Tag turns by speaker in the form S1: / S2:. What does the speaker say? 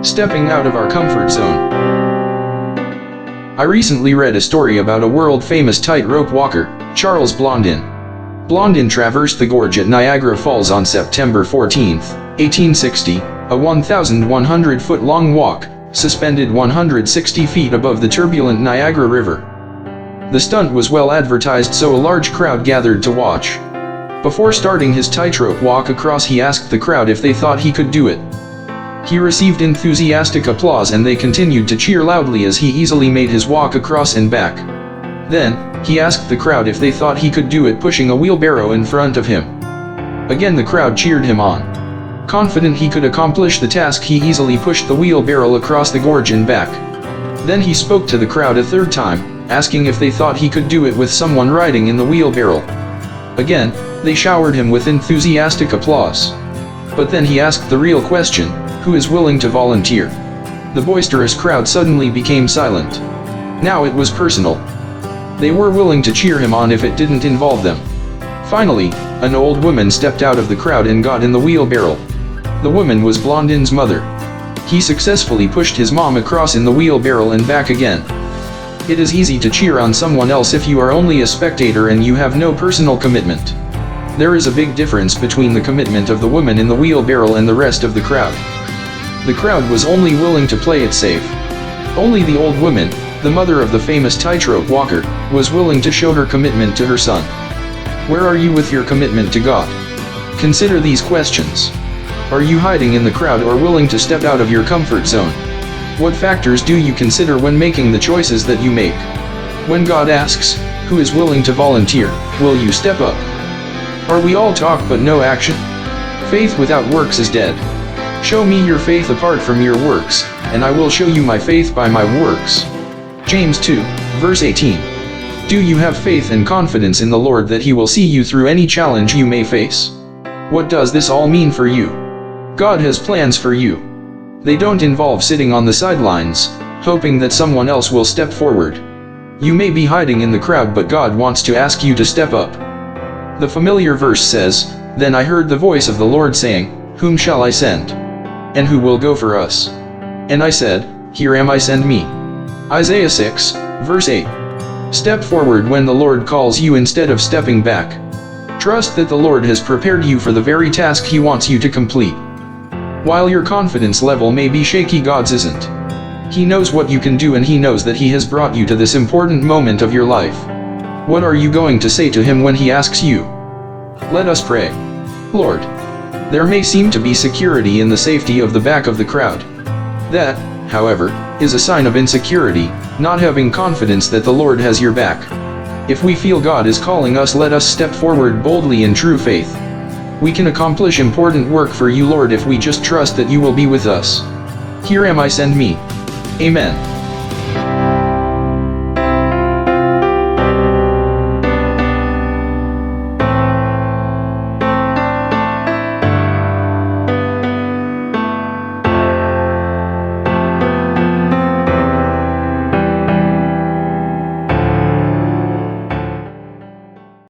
S1: Stepping out of our comfort zone. I recently read a story about a world-famous tightrope walker, Charles Blondin. Blondin traversed the gorge at Niagara Falls on September 14, 1860, a 1,100-foot-long walk, suspended 160 feet above the turbulent Niagara River. The stunt was well advertised, so a large crowd gathered to watch. Before starting his tightrope walk across, he asked the crowd if they thought he could do it. He received enthusiastic applause, and they continued to cheer loudly as he easily made his walk across and back. Then, he asked the crowd if they thought he could do it pushing a wheelbarrow in front of him. Again the crowd cheered him on. Confident he could accomplish the task, he easily pushed the wheelbarrow across the gorge and back. Then he spoke to the crowd a third time, asking if they thought he could do it with someone riding in the wheelbarrow. Again, they showered him with enthusiastic applause. But then he asked the real question: who is willing to volunteer? The boisterous crowd suddenly became silent. Now it was personal. They were willing to cheer him on if it didn't involve them. Finally, an old woman stepped out of the crowd and got in the wheelbarrow. The woman was Blondin's mother. He successfully pushed his mom across in the wheelbarrow and back again. It is easy to cheer on someone else if you are only a spectator and you have no personal commitment. There is a big difference between the commitment of the woman in the wheelbarrow and the rest of the crowd. The crowd was only willing to play it safe. Only the old woman, the mother of the famous tightrope walker, was willing to show her commitment to her son. Where are you with your commitment to God? Consider these questions. Are you hiding in the crowd or willing to step out of your comfort zone? What factors do you consider when making the choices that you make? When God asks, who is willing to volunteer, will you step up? Are we all talk but no action? Faith without works is dead. Show me your faith apart from your works, and I will show you my faith by my works. James 2, verse 18. Do you have faith and confidence in the Lord that He will see you through any challenge you may face? What does this all mean for you? God has plans for you. They don't involve sitting on the sidelines, hoping that someone else will step forward. You may be hiding in the crowd, but God wants to ask you to step up. The familiar verse says, "Then I heard the voice of the Lord saying, Whom shall I send? And who will go for us? And I said, Here am I, send me." Isaiah 6, verse 8. Step forward when the Lord calls you instead of stepping back. Trust that the Lord has prepared you for the very task He wants you to complete. While your confidence level may be shaky, God's isn't. He knows what you can do, and He knows that He has brought you to this important moment of your life. What are you going to say to Him when He asks you? Let us pray. Lord, there may seem to be security in the safety of the back of the crowd. That, however, is a sign of insecurity, not having confidence that the Lord has your back. If we feel God is calling us, let us step forward boldly in true faith. We can accomplish important work for you, Lord, if we just trust that you will be with us. Here am I, send me. Amen.